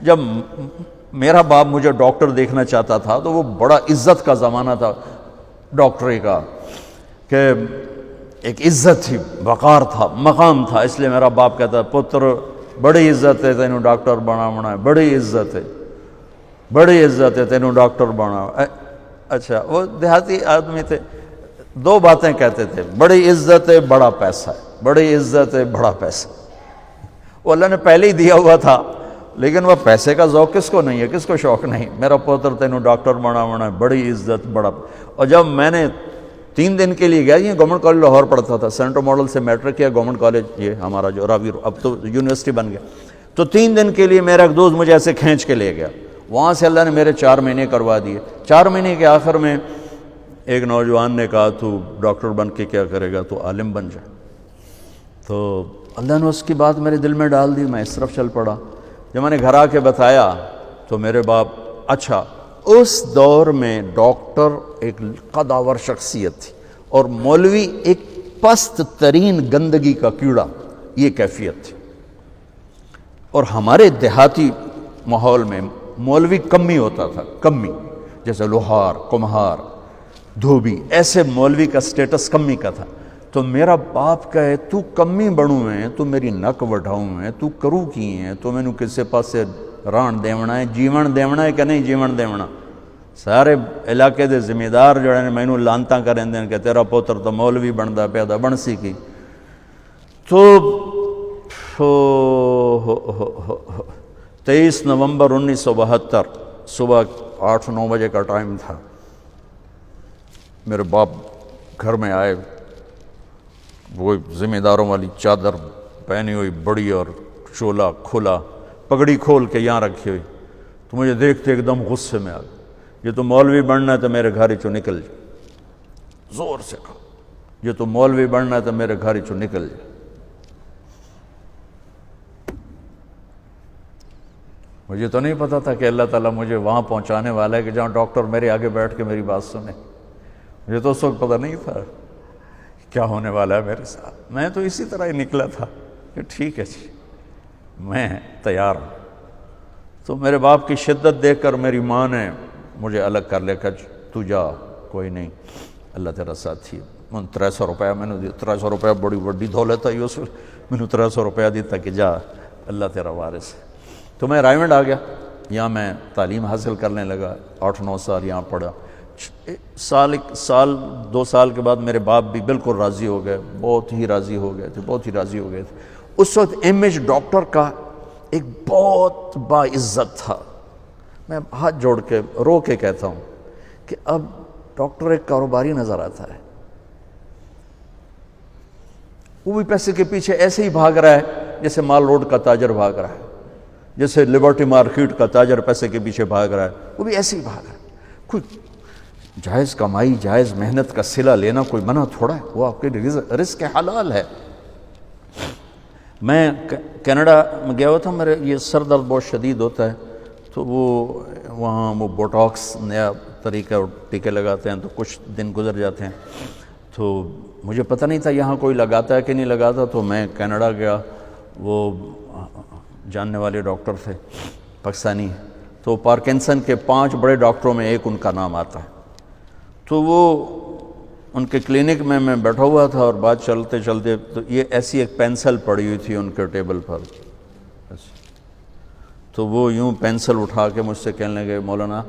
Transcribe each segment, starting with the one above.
جب میرا باپ مجھے ڈاکٹر دیکھنا چاہتا تھا تو وہ بڑا عزت کا زمانہ تھا ڈاکٹری کا، کہ ایک عزت تھی، وقار تھا، مقام تھا، اس لیے میرا باپ کہتا پتر بڑی عزت ہے تینوں ڈاکٹر بنا ہے، بڑی عزت ہے، بڑی عزت ہے تینوں ڈاکٹر بنا۔ اچھا، وہ دیہاتی آدمی تھے، دو باتیں کہتے تھے، بڑی عزت ہے بڑا پیسہ ہے، بڑی عزت ہے بڑا پیسہ۔ وہ اللہ نے پہلے ہی دیا ہوا تھا، لیکن وہ پیسے کا ذوق کس کو نہیں ہے، کس کو شوق نہیں، میرا پوتر تینوں ڈاکٹر بنا ہے، بڑی عزت بڑا۔ اور جب میں نے 3 دن کے لیے گیا، یہ گورنمنٹ کالج لاہور پڑھتا تھا، سینٹر ماڈل سے میٹرک کیا، گورنمنٹ کالج یہ ہمارا جو راوی اب تو یونیورسٹی بن گیا، تو 3 دن کے لیے میرا ایک دوست مجھے ایسے کھینچ کے لے گیا، وہاں سے اللہ نے میرے 4 مہینے کروا دیے۔ 4 مہینے کے آخر میں ایک نوجوان نے کہا تو ڈاکٹر بن کے کیا کرے گا، تو عالم بن جائے۔ تو اللہ نے اس کی بات میرے دل میں ڈال دی، میں اس طرف چل پڑا۔ جب میں نے گھر آ کے بتایا تو میرے باپ، اچھا اس دور میں ڈاکٹر ایک قداور شخصیت تھی اور مولوی ایک پست ترین گندگی کا کیڑا، یہ کیفیت تھی۔ اور ہمارے دیہاتی ماحول میں مولوی کمی ہوتا تھا، کمی، جیسے لوہار، کمہار، دھوبی، ایسے مولوی کا سٹیٹس کمی کا تھا۔ تو میرا باپ کہے تو کمی بڑوں ہیں، تو میری نک وڈھاؤں ہیں، تو کرو کی ہیں، تو مینوں کسے پاسے ران دیونا ہے، جیون دیونا ہے کہ نہیں جیون دیونا۔ سارے علاقے دے ذمہ دار جو ہیں مینوں لانتاں کریں دیں کہ تیرا پوتر تو مولوی بندا پیا دا، بن سی کی۔ تو 23 نومبر 1972 صبح 8-9 بجے کا ٹائم تھا، میرے باپ گھر میں آئے، وہ ذمہ داروں والی چادر پہنی ہوئی بڑی اور چولا کھلا، پگڑی کھول کے یہاں رکھی ہوئی، تو مجھے دیکھتے ایک دم غصے میں آ گیا، یہ تو مولوی بننا ہے تو میرے گھر چوں نکل جائے، زور سے کہا، یہ تو مولوی بننا ہے تو میرے گھر چوں نکل جائے۔ مجھے تو نہیں پتا تھا کہ اللہ تعالیٰ مجھے وہاں پہنچانے والا ہے کہ جہاں ڈاکٹر میرے آگے بیٹھ کے میری بات سنے۔ مجھے تو اس وقت پتہ نہیں تھا کیا ہونے والا ہے میرے ساتھ۔ میں تو اسی طرح ہی نکلا تھا کہ ٹھیک ہے جی، میں تیار ہوں۔ تو میرے باپ کی شدت دیکھ کر میری ماں نے مجھے الگ کر لیا کہ تو جا، کوئی نہیں، اللہ تیرا ساتھی ہے۔ من 300 روپیہ میں نے دیا، 300 روپیہ بڑی بڑی دولت ہے اس وقت، میں نے 300 روپیہ دیتا کہ جا، اللہ تیرا وارث ہے۔ تو میں رائمنڈ آ گیا، یہاں میں تعلیم حاصل کرنے لگا، 8-9 سال یہاں پڑھا۔ سال 2 سال کے بعد میرے باپ بھی بالکل راضی ہو گئے، بہت ہی راضی ہو گئے تھے، بہت ہی راضی ہو گئے تھے۔ اس وقت امیج ڈاکٹر کا ایک بہت باعزت تھا۔ میں ہاتھ جوڑ کے رو کے کہتا ہوں کہ اب ڈاکٹر ایک کاروباری نظر آتا ہے، وہ بھی پیسے کے پیچھے ایسے ہی بھاگ رہا ہے جیسے مال روڈ کا تاجر بھاگ رہا ہے، جیسے لبرٹی مارکیٹ کا تاجر پیسے کے پیچھے بھاگ رہا ہے، وہ بھی ایسے ہی بھاگ رہا ہے۔ کوئی جائز کمائی، جائز محنت کا صلہ لینا کوئی منع تھوڑا ہے، وہ آپ کے رزق حلال ہے۔ میں کینیڈا میں گیا ہوا تھا، میرے یہ سر درد بہت شدید ہوتا ہے، تو وہاں وہ بوٹاکس نیا طریقہ ٹیکے لگاتے ہیں، تو کچھ دن گزر جاتے ہیں، تو مجھے پتہ نہیں تھا یہاں کوئی لگاتا ہے کہ نہیں لگاتا۔ تو میں کینیڈا گیا، وہ جاننے والے ڈاکٹر تھے پاکستانی، تو پارکنسن کے 5 بڑے ڈاکٹروں میں ایک ان کا نام آتا ہے۔ تو وہ ان کے کلینک میں بیٹھا ہوا تھا اور بات چلتے چلتے تو یہ ایسی ایک پینسل پڑی ہوئی تھی ان کے ٹیبل پر، تو وہ یوں پینسل اٹھا کے مجھ سے کہنے لگے، مولانا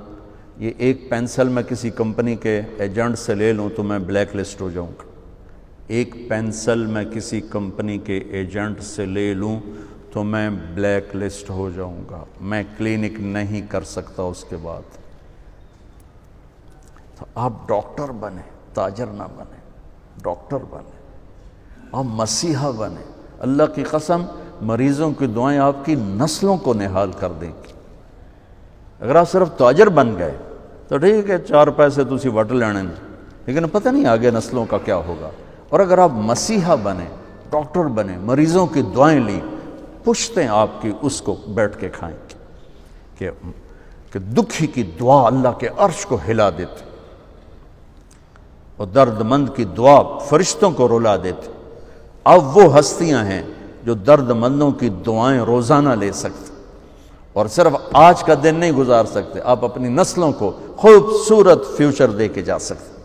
یہ ایک پینسل میں کسی کمپنی کے ایجنٹ سے لے لوں تو میں بلیک لسٹ ہو جاؤں گا، ایک پینسل میں کسی کمپنی کے ایجنٹ سے لے لوں تو میں بلیک لسٹ ہو جاؤں گا، میں کلینک نہیں کر سکتا اس کے بعد۔ تو آپ ڈاکٹر بنے، تاجر نہ بنے، ڈاکٹر بنے، آپ مسیحا بنے۔ اللہ کی قسم، مریضوں کی دعائیں آپ کی نسلوں کو نہال کر دیں گی۔ اگر آپ صرف تاجر بن گئے تو ٹھیک ہے، 4 پیسے تسی وٹ لینے، لیکن پتہ نہیں آگے نسلوں کا کیا ہوگا۔ اور اگر آپ مسیحا بنے، ڈاکٹر بنے، مریضوں کی دعائیں لیں، پشتیں آپ کی اس کو بیٹھ کے کھائیں گے کہ دکھی کی دعا اللہ کے عرش کو ہلا دیتے اور درد مند کی دعا فرشتوں کو رلا دیتے۔ اب وہ ہستیاں ہیں جو درد مندوں کی دعائیں روزانہ لے سکتے، اور صرف آج کا دن نہیں گزار سکتے، آپ اپنی نسلوں کو خوبصورت فیوچر دے کے جا سکتے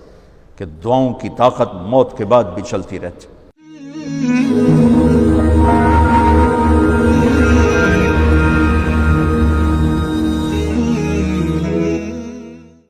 کہ دعاؤں کی طاقت موت کے بعد بھی چلتی رہتی۔